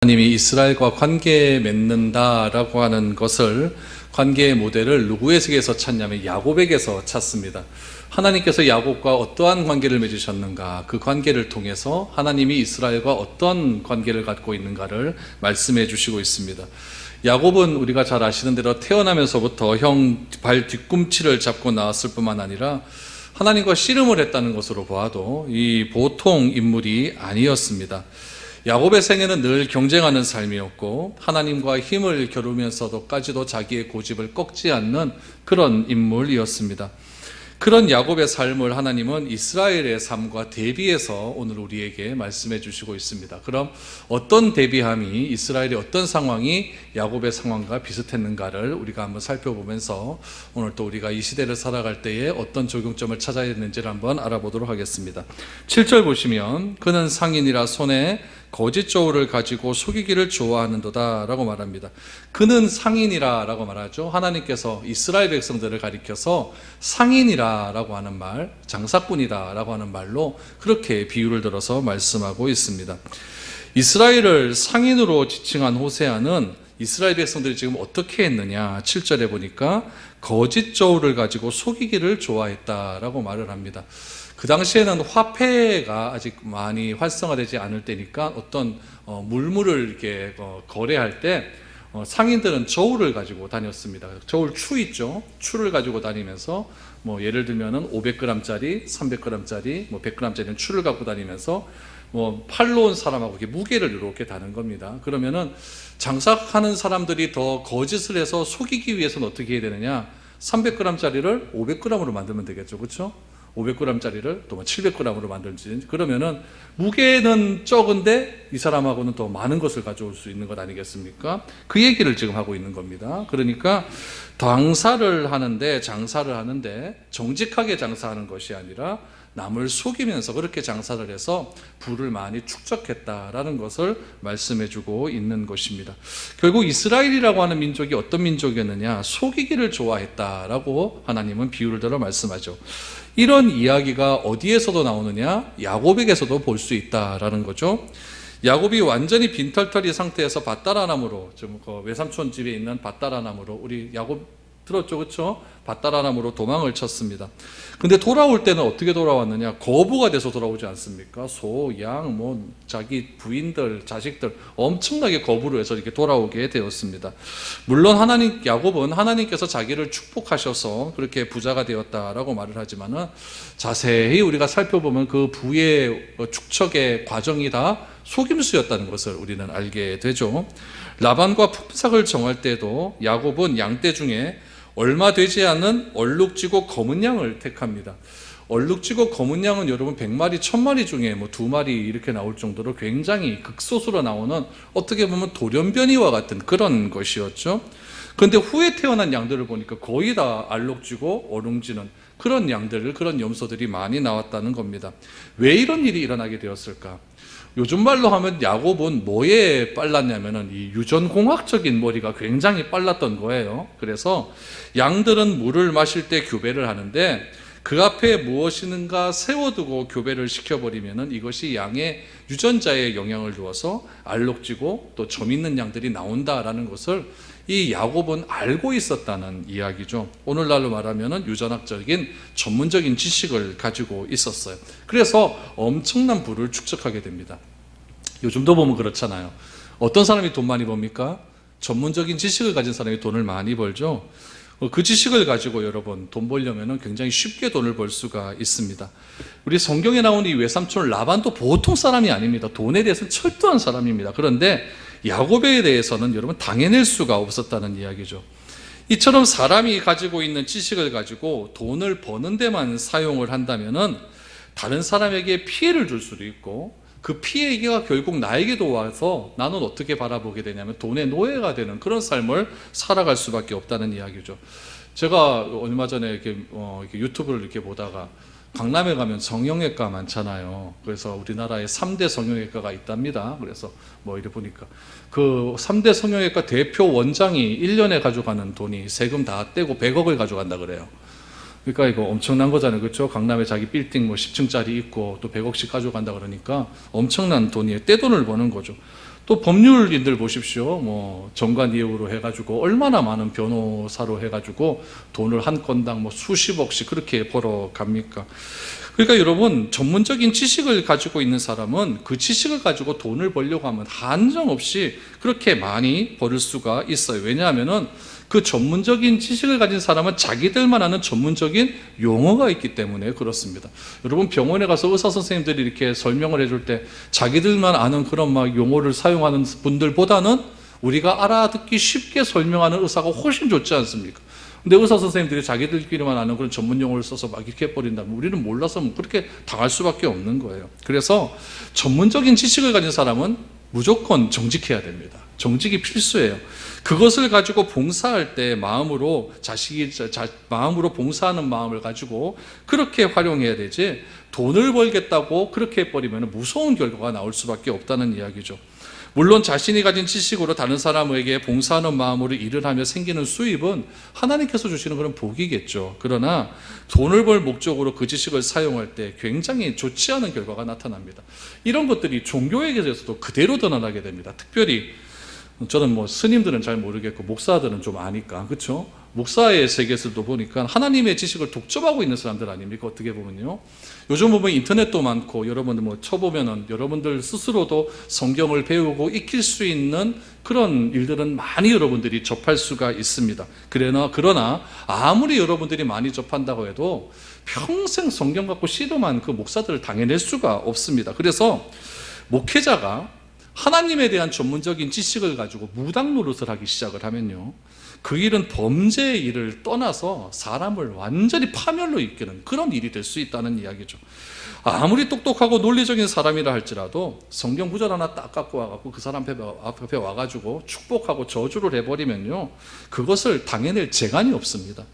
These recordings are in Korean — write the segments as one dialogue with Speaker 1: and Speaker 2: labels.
Speaker 1: 하나님이 이스라엘과 관계 맺는다라고 하는 것을, 관계의 모델을 누구에게서 찾냐면 야곱에게서 찾습니다. 하나님께서 야곱과 어떠한 관계를 맺으셨는가, 그 관계를 통해서 하나님이 이스라엘과 어떤 관계를 갖고 있는가를 말씀해 주시고 있습니다. 야곱은 우리가 잘 아시는 대로 태어나면서부터 형 발 뒤꿈치를 잡고 나왔을 뿐만 아니라 하나님과 씨름을 했다는 것으로 봐도 이 보통 인물이 아니었습니다. 야곱의 생애는 늘 경쟁하는 삶이었고 하나님과 힘을 겨루면서도까지도 자기의 고집을 꺾지 않는 그런 인물이었습니다. 그런 야곱의 삶을 하나님은 이스라엘의 삶과 대비해서 오늘 우리에게 말씀해 주시고 있습니다. 그럼 어떤 대비함이, 이스라엘의 어떤 상황이 야곱의 상황과 비슷했는가를 우리가 한번 살펴보면서 오늘 또 우리가 이 시대를 살아갈 때에 어떤 적용점을 찾아야 되는지를 한번 알아보도록 하겠습니다. 7절 보시면 그는 상인이라 손에 거짓 저울을 가지고 속이기를 좋아하는도다 라고 말합니다. 그는 상인이라 라고 말하죠. 하나님께서 이스라엘 백성들을 가리켜서 상인이라 라고 하는 말, 장사꾼이다 라고 하는 말로 그렇게 비유를 들어서 말씀하고 있습니다. 이스라엘을 상인으로 지칭한 호세아는 이스라엘 백성들이 지금 어떻게 했느냐, 7절에 보니까 거짓 저울을 가지고 속이기를 좋아했다라고 말을 합니다. 그 당시에는 화폐가 아직 많이 활성화되지 않을 때니까 어떤 물물을 이렇게 거래할 때 상인들은 저울을 가지고 다녔습니다. 저울 추 있죠? 추를 가지고 다니면서 뭐 예를 들면은 500g짜리, 300g짜리, 뭐 100g짜리 추를 갖고 다니면서 뭐 팔로 온 사람하고 이렇게 무게를 이렇게 다는 겁니다. 그러면은 장사하는 사람들이 더 거짓을 해서 속이기 위해서는 어떻게 해야 되느냐? 300g짜리를 500g으로 만들면 되겠죠, 그렇죠? 500g짜리를 또 700g으로 만들지. 그러면은 무게는 적은데 이 사람하고는 더 많은 것을 가져올 수 있는 것 아니겠습니까? 그 얘기를 지금 하고 있는 겁니다. 그러니까 장사를 하는데 정직하게 장사하는 것이 아니라 남을 속이면서 그렇게 장사를 해서 부를 많이 축적했다라는 것을 말씀해 주고 있는 것입니다. 결국 이스라엘이라고 하는 민족이 어떤 민족이었느냐? 속이기를 좋아했다라고 하나님은 비유를 들어 말씀하죠. 이런 이야기가 어디에서도 나오느냐? 야곱에게서도 볼 수 있다라는 거죠. 야곱이 완전히 빈털터리 상태에서 밧다라나무로, 좀 그 외삼촌 집에 있는 밧다라나무로, 우리 야곱 들었죠, 그렇죠? 밧다라나무로 도망을 쳤습니다. 근데 돌아올 때는 어떻게 돌아왔느냐? 거부가 돼서 돌아오지 않습니까? 소, 양, 뭐 자기 부인들, 자식들 엄청나게 거부를 해서 이렇게 돌아오게 되었습니다. 물론 야곱은 하나님께서 자기를 축복하셔서 그렇게 부자가 되었다라고 말을 하지만은 자세히 우리가 살펴보면 그 부의 축적의 과정이 다 속임수였다는 것을 우리는 알게 되죠. 라반과 품삯을 정할 때도 야곱은 양떼 중에 얼마 되지 않은 얼룩지고 검은 양을 택합니다. 얼룩지고 검은 양은 여러분 100마리, 1000마리 중에 뭐 2마리 이렇게 나올 정도로 굉장히 극소수로 나오는, 어떻게 보면 돌연변이와 같은 그런 것이었죠. 그런데 후에 태어난 양들을 보니까 거의 다 알록지고 어룽지는 그런 양들, 그런 염소들이 많이 나왔다는 겁니다. 왜 이런 일이 일어나게 되었을까? 요즘 말로 하면 야곱은 뭐에 빨랐냐면은 이 유전공학적인 머리가 굉장히 빨랐던 거예요. 그래서 양들은 물을 마실 때 교배를 하는데 그 앞에 무엇이는가 세워두고 교배를 시켜버리면은 이것이 양의 유전자에 영향을 주어서 알록지고 또 점 있는 양들이 나온다라는 것을 이 야곱은 알고 있었다는 이야기죠. 오늘날로 말하면은 유전학적인 전문적인 지식을 가지고 있었어요. 그래서 엄청난 부를 축적하게 됩니다. 요즘도 보면 그렇잖아요. 어떤 사람이 돈 많이 법니까? 전문적인 지식을 가진 사람이 돈을 많이 벌죠. 그 지식을 가지고 여러분 돈 벌려면 굉장히 쉽게 돈을 벌 수가 있습니다. 우리 성경에 나오는 이 외삼촌 라반도 보통 사람이 아닙니다. 돈에 대해서는 철저한 사람입니다. 그런데 야곱에 대해서는 여러분 당해낼 수가 없었다는 이야기죠. 이처럼 사람이 가지고 있는 지식을 가지고 돈을 버는 데만 사용을 한다면은 다른 사람에게 피해를 줄 수도 있고, 그 피해가 결국 나에게도 와서 나는 어떻게 바라보게 되냐면 돈의 노예가 되는 그런 삶을 살아갈 수밖에 없다는 이야기죠. 제가 얼마 전에 이렇게 유튜브를 이렇게 보다가 강남에 가면 성형외과 많잖아요. 그래서 우리나라에 3대 성형외과가 있답니다. 그래서 뭐 이래 보니까 그 3대 성형외과 대표 원장이 1년에 가져가는 돈이 세금 다 떼고 100억을 가져간다 그래요. 그러니까 이거 엄청난 거잖아요. 그렇죠? 강남에 자기 빌딩 뭐 10층짜리 있고 또 100억씩 가져간다 그러니까 엄청난 돈이에요. 떼돈을 버는 거죠. 또 법률인들 보십시오. 뭐 정관이행으로 해가지고 얼마나 많은 변호사로 해가지고 돈을 한 건당 뭐 수십억씩 그렇게 벌어갑니까? 그러니까 여러분, 전문적인 지식을 가지고 있는 사람은 그 지식을 가지고 돈을 벌려고 하면 한정없이 그렇게 많이 벌을 수가 있어요. 왜냐하면은 그 전문적인 지식을 가진 사람은 자기들만 아는 전문적인 용어가 있기 때문에 그렇습니다. 여러분, 병원에 가서 의사 선생님들이 이렇게 설명을 해줄 때 자기들만 아는 그런 막 용어를 사용하는 분들보다는 우리가 알아듣기 쉽게 설명하는 의사가 훨씬 좋지 않습니까? 근데 의사 선생님들이 자기들끼리만 아는 그런 전문 용어를 써서 막 이렇게 해버린다면 우리는 몰라서 그렇게 당할 수밖에 없는 거예요. 그래서 전문적인 지식을 가진 사람은 무조건 정직해야 됩니다. 정직이 필수예요. 그것을 가지고 봉사할 때 마음으로 마음으로 봉사하는 마음을 가지고 그렇게 활용해야 되지, 돈을 벌겠다고 그렇게 해버리면 무서운 결과가 나올 수밖에 없다는 이야기죠. 물론 자신이 가진 지식으로 다른 사람에게 봉사하는 마음으로 일을 하며 생기는 수입은 하나님께서 주시는 그런 복이겠죠. 그러나 돈을 벌 목적으로 그 지식을 사용할 때 굉장히 좋지 않은 결과가 나타납니다. 이런 것들이 종교에게서도 그대로 드러나게 됩니다. 특별히 저는 뭐 스님들은 잘 모르겠고 목사들은 좀 아니까, 그렇죠? 목사의 세계에서도 보니까 하나님의 지식을 독점하고 있는 사람들 아닙니까? 어떻게 보면요. 요즘 보면 인터넷도 많고 여러분들 뭐 쳐보면은 여러분들 스스로도 성경을 배우고 익힐 수 있는 그런 일들은 많이 여러분들이 접할 수가 있습니다. 그러나 아무리 여러분들이 많이 접한다고 해도 평생 성경 갖고 씨름한 그 목사들을 당해낼 수가 없습니다. 그래서 목회자가 하나님에 대한 전문적인 지식을 가지고 무당 노릇을 하기 시작을 하면요, 그 일은 범죄의 일을 떠나서 사람을 완전히 파멸로 이끄는 그런 일이 될 수 있다는 이야기죠. 아무리 똑똑하고 논리적인 사람이라 할지라도 성경 구절 하나 딱 갖고 와갖고 그 사람 앞에 와가지고 축복하고 저주를 해버리면요, 그것을 당해낼 재간이 없습니다.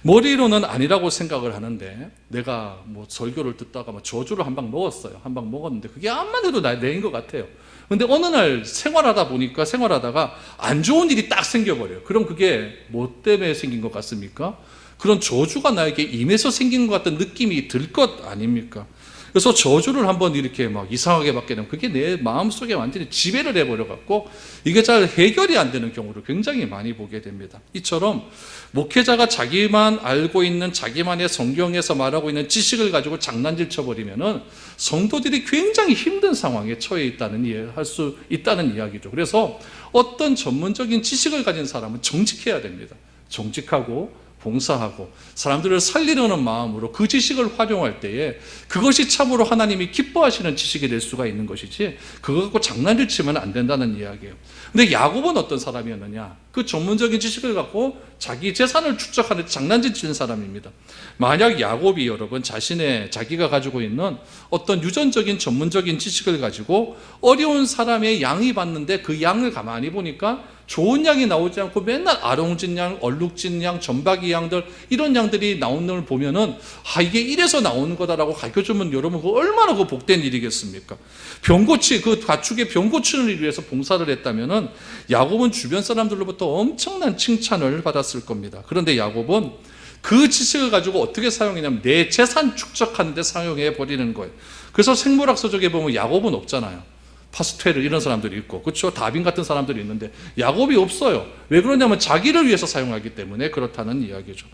Speaker 1: 머리로는 아니라고 생각을 하는데, 내가 뭐 설교를 듣다가 뭐 저주를 한 방 먹었어요. 한 방 먹었는데 그게 암만 해도 내인 것 같아요. 근데 어느 날 생활하다가 안 좋은 일이 딱 생겨버려요. 그럼 그게 뭐 때문에 생긴 것 같습니까? 그런 저주가 나에게 임해서 생긴 것 같은 느낌이 들 것 아닙니까? 그래서 저주를 한번 이렇게 막 이상하게 받게 되면 그게 내 마음속에 완전히 지배를 해버려갖고 이게 잘 해결이 안 되는 경우를 굉장히 많이 보게 됩니다. 이처럼 목회자가 자기만 알고 있는 자기만의 성경에서 말하고 있는 지식을 가지고 장난질 쳐버리면은 성도들이 굉장히 힘든 상황에 처해 할 수 있다는 이야기죠. 그래서 어떤 전문적인 지식을 가진 사람은 정직해야 됩니다. 정직하고 봉사하고 사람들을 살리려는 마음으로 그 지식을 활용할 때에 그것이 참으로 하나님이 기뻐하시는 지식이 될 수가 있는 것이지, 그거 갖고 장난을 치면 안 된다는 이야기예요. 근데 야곱은 어떤 사람이었느냐? 그 전문적인 지식을 갖고 자기 재산을 축적하는 장난질 치는 사람입니다. 만약 야곱이 여러분 자기가 가지고 있는 어떤 유전적인 전문적인 지식을 가지고 어려운 사람의 양이 봤는데 그 양을 가만히 보니까 좋은 양이 나오지 않고 맨날 아롱진 양, 얼룩진 양, 전박이 양들, 이런 양들이 나오는 걸 보면은 이게 이래서 나오는 거다라고 가르쳐주면 여러분 그 얼마나 그 복된 일이겠습니까? 그 가축의 병 고치는 일을 위해서 봉사를 했다면은 야곱은 주변 사람들로부터 엄청난 칭찬을 받았을 겁니다. 그런데 야곱은 그 지식을 가지고 어떻게 사용했냐면 내 재산 축적하는 데 사용해 버리는 거예요. 그래서 생물학서적에 보면 야곱은 없잖아요. 파스텔 이런 사람들이 있고, 그렇죠? 다빈 같은 사람들이 있는데 야곱이 없어요. 왜 그러냐면 자기를 위해서 사용하기 때문에 그렇다는 이야기죠.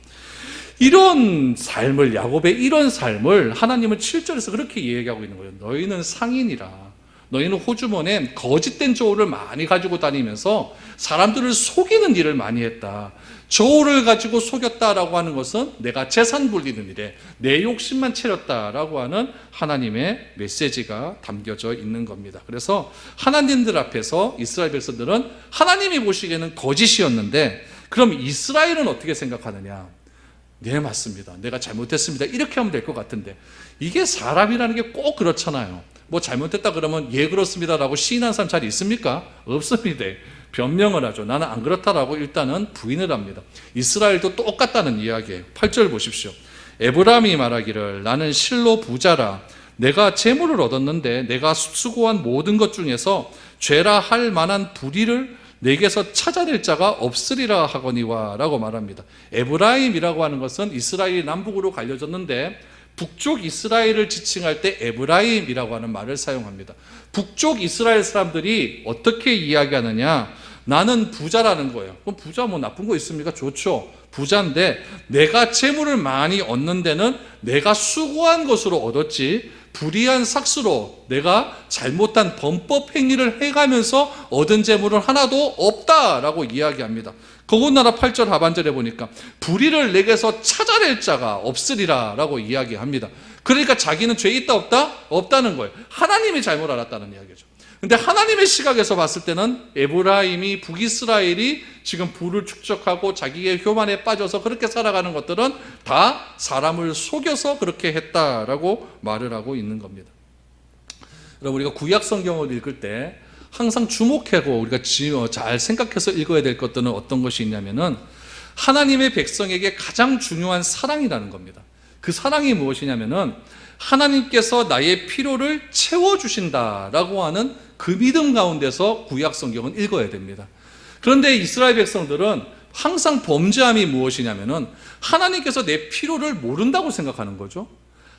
Speaker 1: 야곱의 이런 삶을 하나님은 7절에서 그렇게 얘기하고 있는 거예요. 너희는 상인이라. 너희는 호주머니에 거짓된 저울을 많이 가지고 다니면서 사람들을 속이는 일을 많이 했다. 저울을 가지고 속였다라고 하는 것은 내가 재산 불리는 일에 내 욕심만 채렸다라고 하는 하나님의 메시지가 담겨져 있는 겁니다. 그래서 하나님들 앞에서 이스라엘 백성들은 하나님이 보시기에는 거짓이었는데, 그럼 이스라엘은 어떻게 생각하느냐? 네, 맞습니다. 내가 잘못했습니다. 이렇게 하면 될 것 같은데, 이게 사람이라는 게 꼭 그렇잖아요. 뭐 잘못했다 그러면 예 그렇습니다라고 시인한 사람 잘 있습니까? 없습니다. 변명을 하죠. 나는 안 그렇다라고 일단은 부인을 합니다. 이스라엘도 똑같다는 이야기예요. 8절 보십시오. 에브라임이 말하기를 나는 실로 부자라. 내가 재물을 얻었는데 내가 수고한 모든 것 중에서 죄라 할 만한 불의를 내게서 찾아낼 자가 없으리라 하거니와 라고 말합니다. 에브라임이라고 하는 것은 이스라엘이 남북으로 갈려졌는데 북쪽 이스라엘을 지칭할 때 에브라임이라고 하는 말을 사용합니다. 북쪽 이스라엘 사람들이 어떻게 이야기하느냐? 나는 부자라는 거예요. 그럼 부자 뭐 나쁜 거 있습니까? 좋죠. 부자인데 내가 재물을 많이 얻는 데는 내가 수고한 것으로 얻었지 불의한 삭수로 내가 잘못한 범법 행위를 해가면서 얻은 재물은 하나도 없다라고 이야기합니다. 거듭나라 8절 하반절에 보니까 불의를 내게서 찾아낼 자가 없으리라 라고 이야기합니다. 그러니까 자기는 죄 있다 없다? 없다는 거예요. 하나님이 잘못 알았다는 이야기죠. 근데 하나님의 시각에서 봤을 때는 에브라임이 북이스라엘이 지금 부를 축적하고 자기의 교만에 빠져서 그렇게 살아가는 것들은 다 사람을 속여서 그렇게 했다라고 말을 하고 있는 겁니다. 여러분, 우리가 구약 성경을 읽을 때 항상 주목하고 우리가 잘 생각해서 읽어야 될 것들은 어떤 것이 있냐면은 하나님의 백성에게 가장 중요한 사랑이라는 겁니다. 그 사랑이 무엇이냐면은 하나님께서 나의 필요를 채워주신다라고 하는 그 믿음 가운데서 구약 성경은 읽어야 됩니다. 그런데 이스라엘 백성들은 항상 범죄함이 무엇이냐면은 하나님께서 내 필요를 모른다고 생각하는 거죠.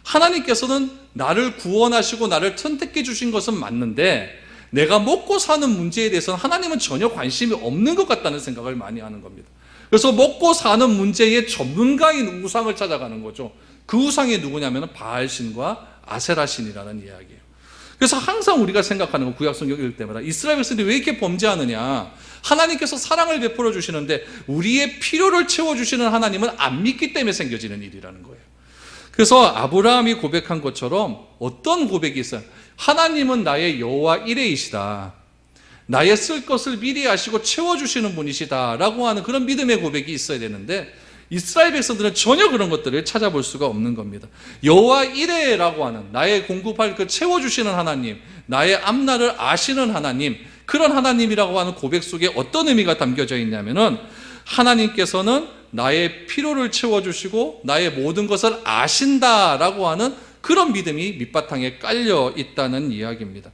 Speaker 1: 하나님께서는 나를 구원하시고 나를 선택해 주신 것은 맞는데 내가 먹고 사는 문제에 대해서는 하나님은 전혀 관심이 없는 것 같다는 생각을 많이 하는 겁니다. 그래서 먹고 사는 문제의 전문가인 우상을 찾아가는 거죠. 그 우상이 누구냐면 바알신과 아세라신이라는 이야기예요. 그래서 항상 우리가 생각하는 거 구약성경 읽을 때마다 이스라엘 백성들이 왜 이렇게 범죄하느냐, 하나님께서 사랑을 베풀어 주시는데 우리의 필요를 채워주시는 하나님은 안 믿기 때문에 생겨지는 일이라는 거예요. 그래서 아브라함이 고백한 것처럼 어떤 고백이 있어요? 하나님은 나의 여호와 이레이시다, 나의 쓸 것을 미리 아시고 채워주시는 분이시다 라고 하는 그런 믿음의 고백이 있어야 되는데 이스라엘 백성들은 전혀 그런 것들을 찾아볼 수가 없는 겁니다. 여호와 이레라고 하는 나의 공급할 그 채워주시는 하나님, 나의 앞날을 아시는 하나님, 그런 하나님이라고 하는 고백 속에 어떤 의미가 담겨져 있냐면은 하나님께서는 나의 필요를 채워주시고 나의 모든 것을 아신다라고 하는 그런 믿음이 밑바탕에 깔려 있다는 이야기입니다.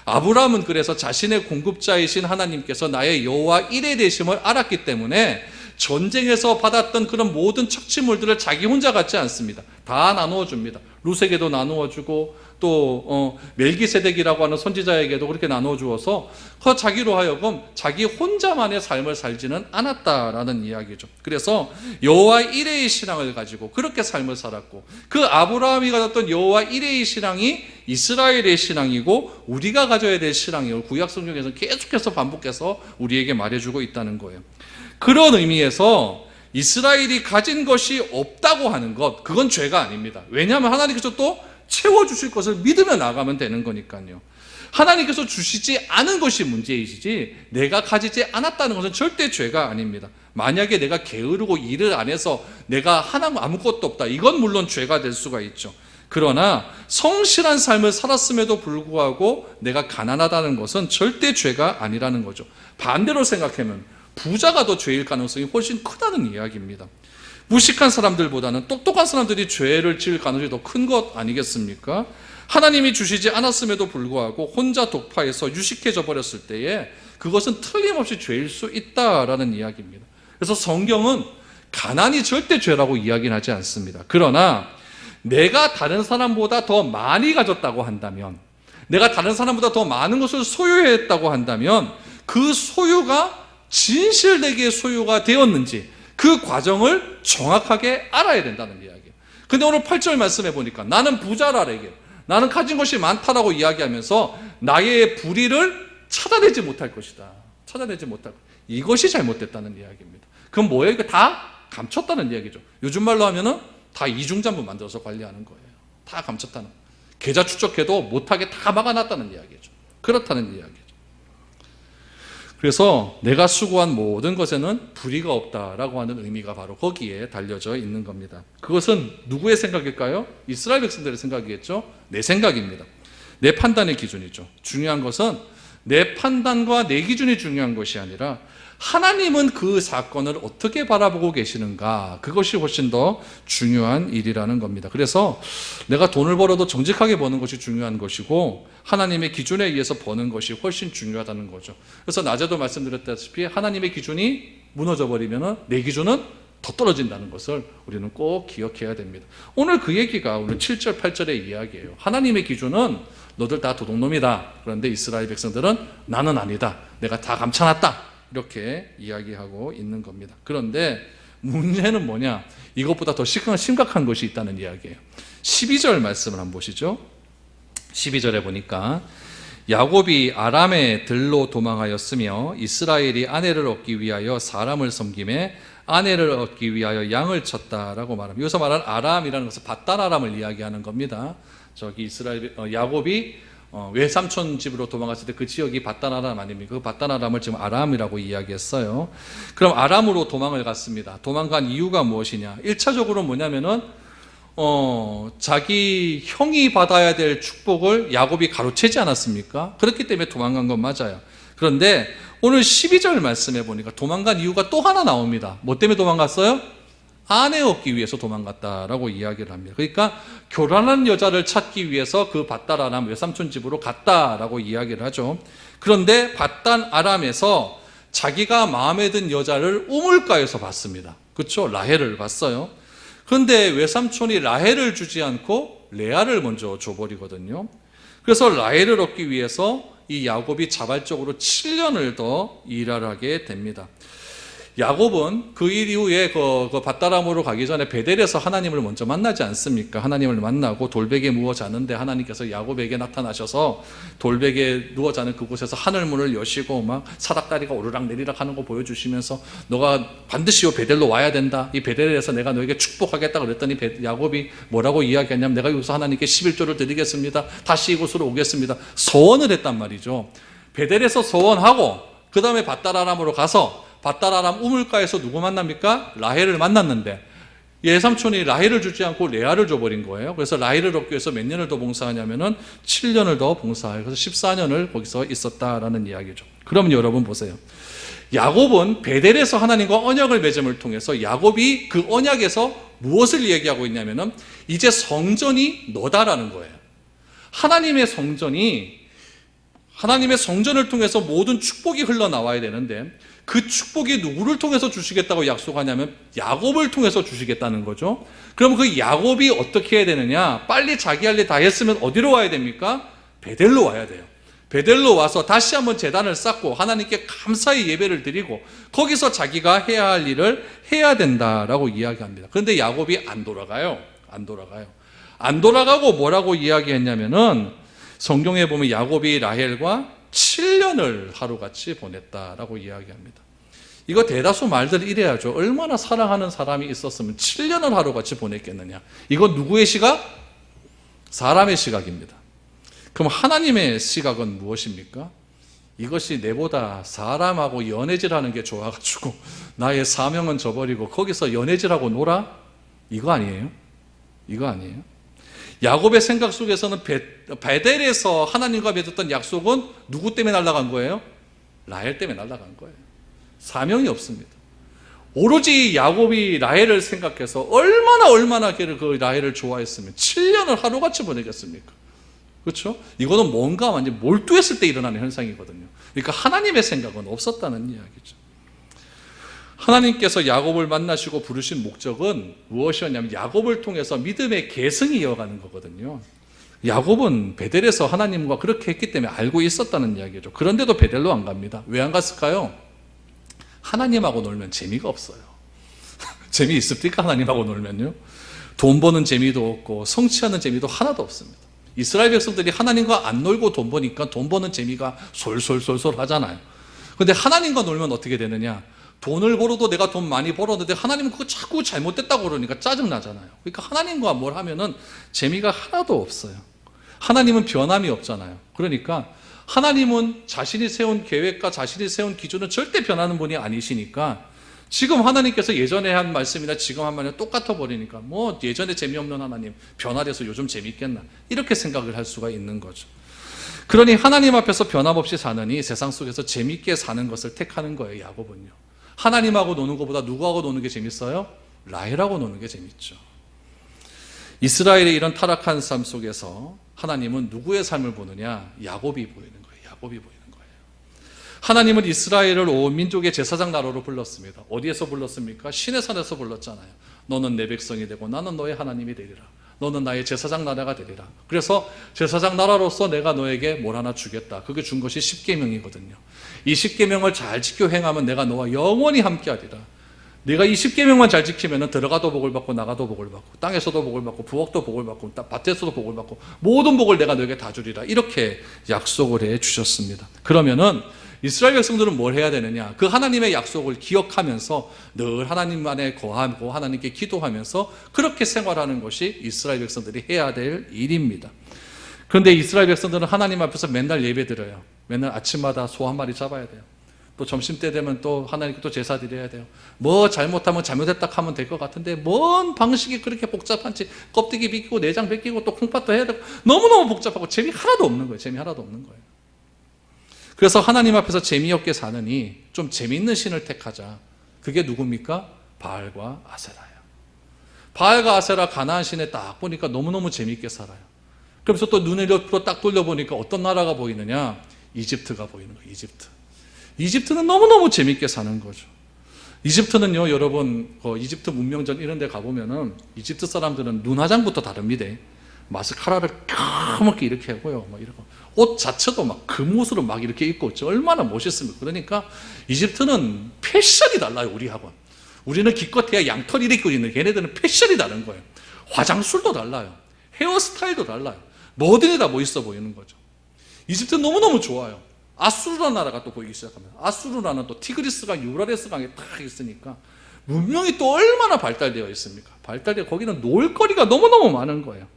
Speaker 1: 아브라함은 그래서 자신의 공급자이신 하나님께서 나의 여호와 이레 되심을 알았기 때문에 전쟁에서 받았던 그런 모든 척취물들을 자기 혼자 갖지 않습니다. 다 나누어 줍니다. 룻에게도 나누어 주고 또 멜기세덱이라고 하는 선지자에게도 그렇게 나누어 주어서 그 자기로 하여금 자기 혼자만의 삶을 살지는 않았다라는 이야기죠. 그래서 여호와 이레의 신앙을 가지고 그렇게 삶을 살았고 그 아브라함이 가졌던 여호와 이레의 신앙이 이스라엘의 신앙이고 우리가 가져야 될 신앙이고 구약 성경에서 계속해서 반복해서 우리에게 말해주고 있다는 거예요. 그런 의미에서 이스라엘이 가진 것이 없다고 하는 것, 그건 죄가 아닙니다. 왜냐하면 하나님께서 또 채워주실 것을 믿으며 나가면 되는 거니까요. 하나님께서 주시지 않은 것이 문제이시지 내가 가지지 않았다는 것은 절대 죄가 아닙니다. 만약에 내가 게으르고 일을 안 해서 내가 아무것도 없다, 이건 물론 죄가 될 수가 있죠. 그러나 성실한 삶을 살았음에도 불구하고 내가 가난하다는 것은 절대 죄가 아니라는 거죠. 반대로 생각하면 부자가 더 죄일 가능성이 훨씬 크다는 이야기입니다. 무식한 사람들보다는 똑똑한 사람들이 죄를 지을 가능성이 더 큰 것 아니겠습니까? 하나님이 주시지 않았음에도 불구하고 혼자 독파해서 유식해져 버렸을 때에 그것은 틀림없이 죄일 수 있다라는 이야기입니다. 그래서 성경은 가난이 절대 죄라고 이야기는 하지 않습니다. 그러나 내가 다른 사람보다 더 많이 가졌다고 한다면, 내가 다른 사람보다 더 많은 것을 소유했다고 한다면 그 소유가 진실되게 소유가 되었는지 그 과정을 정확하게 알아야 된다는 이야기예요. 근데 오늘 8절 말씀해 보니까 나는 부자라래게, 나는 가진 것이 많다라고 이야기하면서 나의 불의를 찾아내지 못할 것이다. 찾아내지 못할 것. 이것이 잘못됐다는 이야기입니다. 그럼 뭐예요? 이거 다 감췄다는 이야기죠. 요즘 말로 하면은 다 이중잠부 만들어서 관리하는 거예요. 다 감췄다는. 계좌 추적해도 못하게 다 막아놨다는 이야기죠. 그렇다는 이야기죠. 그래서 내가 수고한 모든 것에는 불의가 없다라고 하는 의미가 바로 거기에 달려져 있는 겁니다. 그것은 누구의 생각일까요? 이스라엘 백성들의 생각이겠죠? 내 생각입니다. 내 판단의 기준이죠. 중요한 것은 내 판단과 내 기준이 중요한 것이 아니라 하나님은 그 사건을 어떻게 바라보고 계시는가, 그것이 훨씬 더 중요한 일이라는 겁니다. 그래서 내가 돈을 벌어도 정직하게 버는 것이 중요한 것이고 하나님의 기준에 의해서 버는 것이 훨씬 중요하다는 거죠. 그래서 낮에도 말씀드렸다시피 하나님의 기준이 무너져 버리면 내 기준은 더 떨어진다는 것을 우리는 꼭 기억해야 됩니다. 오늘 그 얘기가 오늘 7절 8절의 이야기예요. 하나님의 기준은 너들 다 도둑놈이다. 그런데 이스라엘 백성들은 나는 아니다. 내가 다 감춰놨다. 이렇게 이야기하고 있는 겁니다. 그런데 문제는 뭐냐? 이것보다 더 심각한 것이 있다는 이야기예요. 12절 말씀을 한번 보시죠. 12절에 보니까 야곱이 아람의 들로 도망하였으며 이스라엘이 아내를 얻기 위하여 사람을 섬김에 아내를 얻기 위하여 양을 쳤다라고 말합니다. 여기서 말하는 아람이라는 것은 밧단 아람을 이야기하는 겁니다. 저기 이스라엘 야곱이 외삼촌 집으로 도망갔을 때 그 지역이 밧단 아람 아닙니까? 그 밧단 아람을 지금 아람이라고 이야기했어요. 그럼 아람으로 도망을 갔습니다. 도망간 이유가 무엇이냐? 1차적으로 뭐냐면은 자기 형이 받아야 될 축복을 야곱이 가로채지 않았습니까? 그렇기 때문에 도망간 건 맞아요. 그런데 오늘 12절 말씀해 보니까 도망간 이유가 또 하나 나옵니다. 뭐 때문에 도망갔어요? 아내 얻기 위해서 도망갔다라고 이야기를 합니다. 그러니까 교란한 여자를 찾기 위해서 그 밧단 아람 외삼촌 집으로 갔다라고 이야기를 하죠. 그런데 밧단 아람에서 자기가 마음에 든 여자를 우물가에서 봤습니다. 그렇죠? 라헬을 봤어요. 그런데 외삼촌이 라헬을 주지 않고 레아를 먼저 줘버리거든요. 그래서 라헬을 얻기 위해서 이 야곱이 자발적으로 7년을 더 일을 하게 됩니다. 야곱은 그 일 이후에 그 밧다람으로 가기 전에 베델에서 하나님을 먼저 만나지 않습니까? 하나님을 만나고 돌베개에 누워 자는데 하나님께서 야곱에게 나타나셔서 돌베개에 누워 자는 그곳에서 하늘문을 여시고 막 사닥다리가 오르락 내리락 하는 거 보여주시면서 너가 반드시 이 베델로 와야 된다. 이 베델에서 내가 너에게 축복하겠다 그랬더니 야곱이 뭐라고 이야기했냐면 내가 여기서 하나님께 11조를 드리겠습니다. 다시 이곳으로 오겠습니다. 소원을 했단 말이죠. 베델에서 소원하고 그 다음에 밧다람으로 가서 밧다람 우물가에서 누구 만납니까? 라헬을 만났는데 예삼촌이 라헬을 주지 않고 레아를 줘버린 거예요. 그래서 라헬을 얻기 위해서 몇 년을 더 봉사하냐면은 7년을 더 봉사해요. 그래서 14년을 거기서 있었다라는 이야기죠. 그러면 여러분 보세요. 야곱은 베델에서 하나님과 언약을 맺음을 통해서 야곱이 그 언약에서 무엇을 얘기하고 있냐면은 이제 성전이 너다라는 거예요. 하나님의 성전을 통해서 모든 축복이 흘러나와야 되는데 그 축복이 누구를 통해서 주시겠다고 약속하냐면 야곱을 통해서 주시겠다는 거죠. 그럼 그 야곱이 어떻게 해야 되느냐? 빨리 자기 할 일 다 했으면 어디로 와야 됩니까? 베델로 와야 돼요. 베델로 와서 다시 한번 제단을 쌓고 하나님께 감사의 예배를 드리고 거기서 자기가 해야 할 일을 해야 된다라고 이야기합니다. 그런데 야곱이 안 돌아가요. 안 돌아가고 뭐라고 이야기했냐면은 성경에 보면 야곱이 라헬과 7년을 하루같이 보냈다라고 이야기합니다. 이거 대다수 말들 이래야죠. 얼마나 사랑하는 사람이 있었으면 7년을 하루같이 보냈겠느냐. 이거 누구의 시각? 사람의 시각입니다. 그럼 하나님의 시각은 무엇입니까? 이것이 내보다 사람하고 연애질하는 게 좋아가지고 나의 사명은 저버리고 거기서 연애질하고 놀아? 이거 아니에요? 야곱의 생각 속에서는 베델에서 하나님과 맺었던 약속은 누구 때문에 날아간 거예요? 라헬 때문에 날아간 거예요. 사명이 없습니다. 오로지 야곱이 라헬을 생각해서 얼마나 그 라헬을 좋아했으면 7년을 하루같이 보내겠습니까? 그렇죠? 이거는 뭔가 완전 몰두했을 때 일어나는 현상이거든요. 그러니까 하나님의 생각은 없었다는 이야기죠. 하나님께서 야곱을 만나시고 부르신 목적은 무엇이었냐면 야곱을 통해서 믿음의 계승이 이어가는 거거든요. 야곱은 베델에서 하나님과 그렇게 했기 때문에 알고 있었다는 이야기죠. 그런데도 베델로 안 갑니다. 왜 안 갔을까요? 하나님하고 놀면 재미가 없어요. 재미있습니까? 하나님하고 놀면요. 돈 버는 재미도 없고 성취하는 재미도 하나도 없습니다. 이스라엘 백성들이 하나님과 안 놀고 돈 버니까 돈 버는 재미가 솔솔솔솔 하잖아요. 그런데 하나님과 놀면 어떻게 되느냐? 돈을 벌어도 내가 돈 많이 벌었는데 하나님은 그거 자꾸 잘못됐다고 그러니까 짜증나잖아요. 그러니까 하나님과 뭘 하면은 재미가 하나도 없어요. 하나님은 변함이 없잖아요. 그러니까 하나님은 자신이 세운 계획과 자신이 세운 기준은 절대 변하는 분이 아니시니까 지금 하나님께서 예전에 한 말씀이나 지금 한 말이 똑같아 버리니까 뭐 예전에 재미없는 하나님 변화돼서 요즘 재미있겠나 이렇게 생각을 할 수가 있는 거죠. 그러니 하나님 앞에서 변함없이 사느니 세상 속에서 재미있게 사는 것을 택하는 거예요. 야곱은요. 하나님하고 노는 것보다 누구하고 노는 게 재밌어요? 라헬하고 노는 게 재밌죠. 이스라엘의 이런 타락한 삶 속에서 하나님은 누구의 삶을 보느냐? 야곱이 보이는 거예요. 하나님은 이스라엘을 온 민족의 제사장 나라로 불렀습니다. 어디에서 불렀습니까? 시내산에서 불렀잖아요. 너는 내 백성이 되고 나는 너의 하나님이 되리라. 너는 나의 제사장 나라가 되리라. 그래서 제사장 나라로서 내가 너에게 뭘 하나 주겠다. 그게 준 것이 십계명이거든요. 이 십계명을 잘 지켜 행하면 내가 너와 영원히 함께하리라. 네가 이 십계명만 잘 지키면 들어가도 복을 받고 나가도 복을 받고 땅에서도 복을 받고 부엌도 복을 받고 밭에서도 복을 받고 모든 복을 내가 너에게 다 주리라. 이렇게 약속을 해 주셨습니다. 그러면은 이스라엘 백성들은 뭘 해야 되느냐? 그 하나님의 약속을 기억하면서 늘 하나님 안에 거하고 하나님께 기도하면서 그렇게 생활하는 것이 이스라엘 백성들이 해야 될 일입니다. 그런데 이스라엘 백성들은 하나님 앞에서 맨날 예배드려요. 맨날 아침마다 소 한 마리 잡아야 돼요. 또 점심때 되면 또 하나님께 또 제사 드려야 돼요. 뭐 잘못하면 잘못했다 하면 될 것 같은데 뭔 방식이 그렇게 복잡한지 껍데기 벗기고 내장 벗기고 또 콩팥도 해야 되고 너무너무 복잡하고 재미 하나도 없는 거예요. 재미 하나도 없는 거예요. 그래서 하나님 앞에서 재미없게 사느니 좀 재미있는 신을 택하자. 그게 누굽니까? 바알과 아세라예요. 바알과 아세라 가나안 신에 딱 보니까 너무너무 재미있게 살아요. 그래서 또 눈을 옆으로 딱 돌려보니까 어떤 나라가 보이느냐? 이집트가 보이는 거예요. 이집트는 너무너무 재미있게 사는 거죠. 이집트는요, 여러분, 이집트 문명전 이런 데 가보면은 이집트 사람들은 눈 화장부터 다릅니다. 마스카라를 까맣게 이렇게 하고요. 막 이러고. 옷 자체도 막 금옷으로 막 이렇게 입고 있죠. 얼마나 멋있습니까? 그러니까 이집트는 패션이 달라요, 우리하고는. 우리는 기껏해야 양털 이렇게 있는 걔네들은 패션이 다른 거예요. 화장술도 달라요. 헤어스타일도 달라요. 뭐든지 다 멋있어 보이는 거죠. 이집트는 너무너무 좋아요. 아수르라는 나라가 또 보이기 시작합니다. 아수르라는 또 티그리스강, 유브라데스 강에 딱 있으니까 문명이 또 얼마나 발달되어 있습니까? 거기는 놀거리가 너무너무 많은 거예요.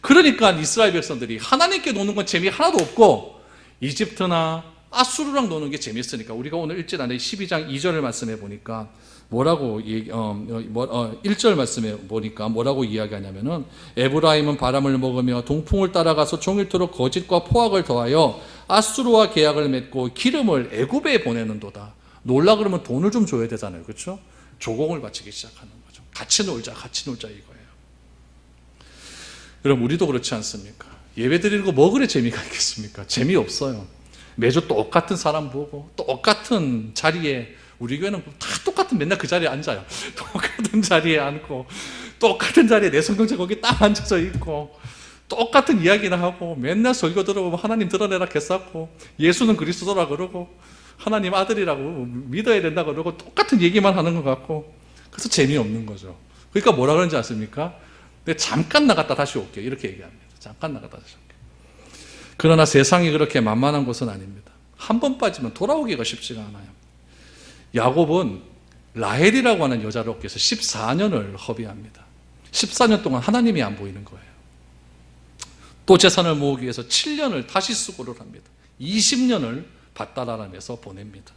Speaker 1: 그러니까 이스라엘 백성들이 하나님께 노는 건 재미 하나도 없고 이집트나 아수르랑 노는 게 재밌으니까 우리가 오늘 일절 안에 12장 2절을 말씀해 보니까 뭐라고 1절 말씀해 보니까 뭐라고 이야기하냐면은 에브라임은 바람을 먹으며 동풍을 따라가서 종일토록 거짓과 포악을 더하여 아수르와 계약을 맺고 기름을 애굽에 보내는도다. 놀라 그러면 돈을 좀 줘야 되잖아요. 그렇죠? 조공을 바치기 시작하는 거죠. 같이 놀자 이거예요. 그럼 우리도 그렇지 않습니까? 예배 드리는 거 뭐 그래 재미가 있겠습니까? 재미없어요. 매주 똑같은 사람 보고 똑같은 자리에 우리 교회는 다 똑같은 맨날 그 자리에 앉아요. 똑같은 자리에 앉고 똑같은 자리에 내 성경책 거기 딱 앉아서 있고 똑같은 이야기나 하고 맨날 설교 들어보면 하나님 드러내라 개쌌고 예수는 그리스도라 그러고 하나님 아들이라고 믿어야 된다 그러고 똑같은 얘기만 하는 것 같고 그래서 재미없는 거죠. 그러니까 뭐라 그러는지 아십니까? 근데 잠깐 나갔다 다시 올게요. 이렇게 얘기합니다. 잠깐 나갔다 다시 올게요. 그러나 세상이 그렇게 만만한 곳은 아닙니다. 한 번 빠지면 돌아오기가 쉽지가 않아요. 야곱은 라헬이라고 하는 여자를 얻기 위해서 14년을 허비합니다. 14년 동안 하나님이 안 보이는 거예요. 또 재산을 모으기 위해서 7년을 다시 수고를 합니다. 20년을 밭다라람에서 보냅니다.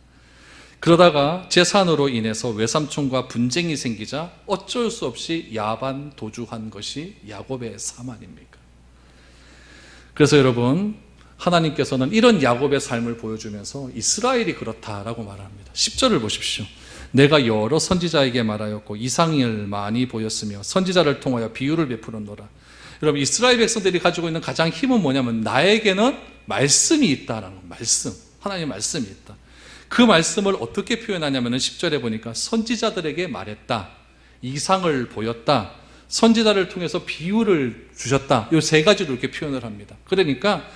Speaker 1: 그러다가 재산으로 인해서 외삼촌과 분쟁이 생기자 어쩔 수 없이 야반 도주한 것이 야곱의 삶 아닙니까? 그래서 여러분, 하나님께서는 이런 야곱의 삶을 보여주면서 이스라엘이 그렇다라고 말합니다. 10절을 보십시오. 내가 여러 선지자에게 말하였고 이상을 많이 보였으며 선지자를 통하여 비유를 베푸는노라. 여러분, 이스라엘 백성들이 가지고 있는 가장 힘은 뭐냐면 나에게는 말씀이 있다라는 거. 말씀, 하나님의 말씀이 있다. 그 말씀을 어떻게 표현하냐면 10절에 보니까 선지자들에게 말했다, 이상을 보였다, 선지자를 통해서 비유를 주셨다. 이 세 가지로 이렇게 표현을 합니다. 그러니까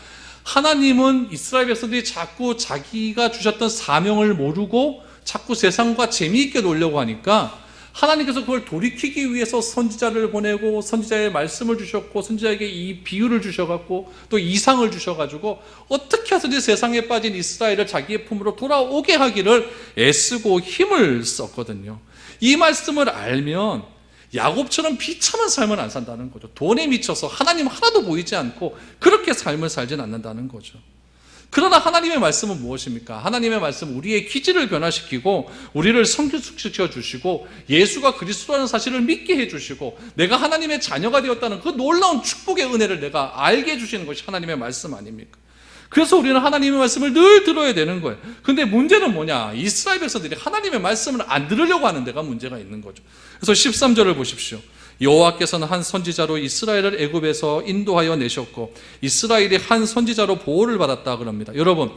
Speaker 1: 하나님은 이스라엘 백성들이 자꾸 자기가 주셨던 사명을 모르고 자꾸 세상과 재미있게 놀려고 하니까 하나님께서 그걸 돌이키기 위해서 선지자를 보내고 선지자의 말씀을 주셨고 선지자에게 이 비유를 주셔갖고 또 이상을 주셔가지고 어떻게 해서든지 세상에 빠진 이스라엘을 자기의 품으로 돌아오게 하기를 애쓰고 힘을 썼거든요. 이 말씀을 알면 야곱처럼 비참한 삶을 안 산다는 거죠. 돈에 미쳐서 하나님 하나도 보이지 않고 그렇게 삶을 살진 않는다는 거죠. 그러나 하나님의 말씀은 무엇입니까? 하나님의 말씀은 우리의 기질을 변화시키고 우리를 성숙시켜 주시고 예수가 그리스도라는 사실을 믿게 해주시고 내가 하나님의 자녀가 되었다는 그 놀라운 축복의 은혜를 내가 알게 해주시는 것이 하나님의 말씀 아닙니까? 그래서 우리는 하나님의 말씀을 늘 들어야 되는 거예요. 근데 문제는 뭐냐? 이스라엘 백성들이 하나님의 말씀을 안 들으려고 하는 데가 문제가 있는 거죠. 그래서 13절을 보십시오. 여호와께서는 한 선지자로 이스라엘을 애굽에서 인도하여 내셨고 이스라엘이 한 선지자로 보호를 받았다 그럽니다. 여러분,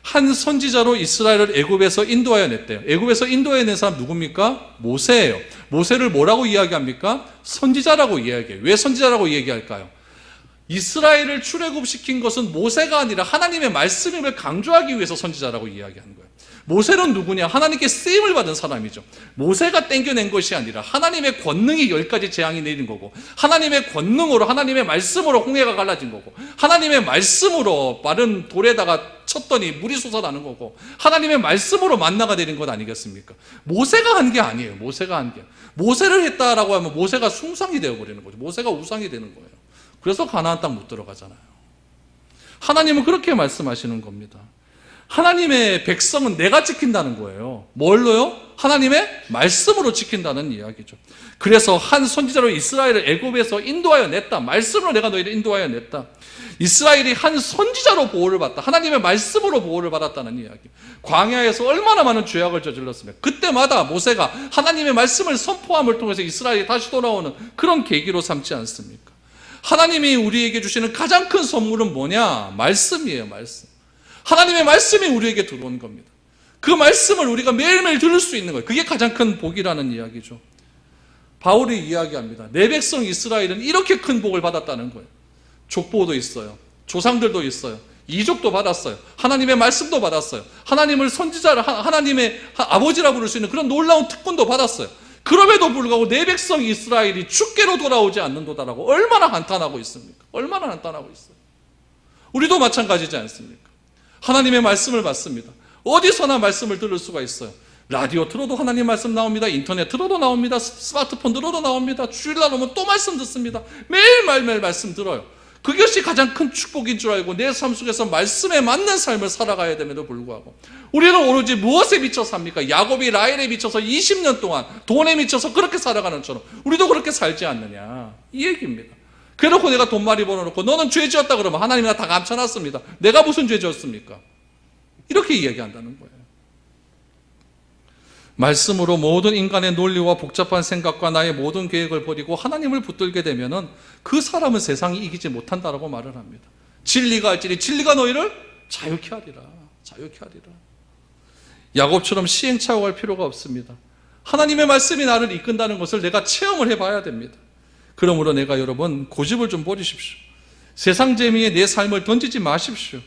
Speaker 1: 한 선지자로 이스라엘을 애굽에서 인도하여 냈대요. 애굽에서 인도하여 낸 사람 누굽니까? 모세예요. 모세를 뭐라고 이야기합니까? 선지자라고 이야기해요. 왜 선지자라고 이야기할까요? 이스라엘을 출애굽시킨 것은 모세가 아니라 하나님의 말씀임을 강조하기 위해서 선지자라고 이야기하는 거예요. 모세는 누구냐? 하나님께 쓰임을 받은 사람이죠. 모세가 땡겨낸 것이 아니라 하나님의 권능이 10가지 재앙이 내린 거고, 하나님의 권능으로, 하나님의 말씀으로 홍해가 갈라진 거고, 하나님의 말씀으로 마른 돌에다가 쳤더니 물이 솟아나는 거고, 하나님의 말씀으로 만나가 내린 것 아니겠습니까? 모세가 한 게 아니에요. 모세가 한 게. 모세를 했다라고 하면 모세가 숭상이 되어버리는 거죠. 모세가 우상이 되는 거예요. 그래서 가나안 땅 못 들어가잖아요. 하나님은 그렇게 말씀하시는 겁니다. 하나님의 백성은 내가 지킨다는 거예요. 뭘로요? 하나님의 말씀으로 지킨다는 이야기죠. 그래서 한 선지자로 이스라엘을 애굽에서 인도하여 냈다. 말씀으로 내가 너희를 인도하여 냈다. 이스라엘이 한 선지자로 보호를 받다. 하나님의 말씀으로 보호를 받았다는 이야기. 광야에서 얼마나 많은 죄악을 저질렀으며 그때마다 모세가 하나님의 말씀을 선포함을 통해서 이스라엘이 다시 돌아오는 그런 계기로 삼지 않습니까? 하나님이 우리에게 주시는 가장 큰 선물은 뭐냐? 말씀이에요. 말씀. 하나님의 말씀이 우리에게 들어온 겁니다. 그 말씀을 우리가 매일매일 들을 수 있는 거예요. 그게 가장 큰 복이라는 이야기죠. 바울이 이야기합니다. 내 백성 이스라엘은 이렇게 큰 복을 받았다는 거예요. 족보도 있어요. 조상들도 있어요. 이족도 받았어요. 하나님의 말씀도 받았어요. 하나님을 선지자를 하나님의 아버지라 부를 수 있는 그런 놀라운 특권도 받았어요. 그럼에도 불구하고 내 백성 이스라엘이 주께로 돌아오지 않는도다라고 얼마나 한탄하고 있습니까? 얼마나 한탄하고 있어요. 우리도 마찬가지지 않습니까? 하나님의 말씀을 받습니다. 어디서나 말씀을 들을 수가 있어요. 라디오 틀어도 하나님 말씀 나옵니다. 인터넷 틀어도 나옵니다. 스마트폰 들어도 나옵니다. 주일날 오면 또 말씀 듣습니다. 매일 말씀 들어요. 그것이 가장 큰 축복인 줄 알고 내 삶 속에서 말씀에 맞는 삶을 살아가야 됨에도 불구하고 우리는 오로지 무엇에 미쳐 삽니까? 야곱이 라헬에 미쳐서 20년 동안 돈에 미쳐서 그렇게 살아가는 처럼 우리도 그렇게 살지 않느냐, 이 얘기입니다. 그래놓고 내가 돈 많이 벌어놓고 너는 죄 지었다 그러면 하나님이 다 감춰놨습니다. 내가 무슨 죄 지었습니까? 이렇게 이야기한다는 거예요. 말씀으로 모든 인간의 논리와 복잡한 생각과 나의 모든 계획을 버리고 하나님을 붙들게 되면은 그 사람은 세상이 이기지 못한다라고 말을 합니다. 진리가 할지니 진리가 너희를 자유케 하리라. 자유케 하리라. 야곱처럼 시행착오할 필요가 없습니다. 하나님의 말씀이 나를 이끈다는 것을 내가 체험을 해봐야 됩니다. 그러므로 내가 여러분 고집을 좀 버리십시오. 세상 재미에 내 삶을 던지지 마십시오.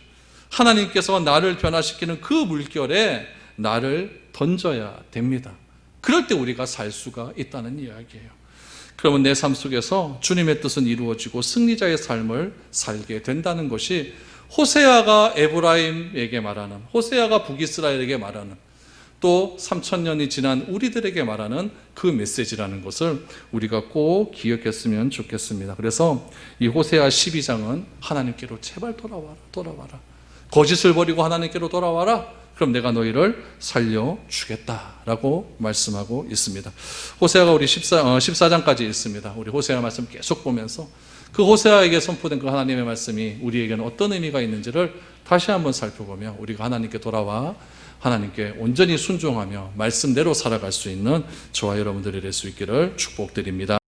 Speaker 1: 하나님께서 나를 변화시키는 그 물결에 나를 던져야 됩니다. 그럴 때 우리가 살 수가 있다는 이야기예요. 그러면 내 삶 속에서 주님의 뜻은 이루어지고 승리자의 삶을 살게 된다는 것이 호세아가 에브라임에게 말하는, 호세아가 북이스라엘에게 말하는, 또 3000년이 지난 우리들에게 말하는 그 메시지라는 것을 우리가 꼭 기억했으면 좋겠습니다. 그래서 이 호세아 12장은 하나님께로 제발 돌아와라. 거짓을 버리고 하나님께로 돌아와라. 그럼 내가 너희를 살려주겠다라고 말씀하고 있습니다. 호세아가 우리 14장까지 있습니다. 우리 호세아 말씀 계속 보면서 그 호세아에게 선포된 그 하나님의 말씀이 우리에게는 어떤 의미가 있는지를 다시 한번 살펴보며 우리가 하나님께 돌아와 하나님께 온전히 순종하며 말씀대로 살아갈 수 있는 저와 여러분들이 될 수 있기를 축복드립니다.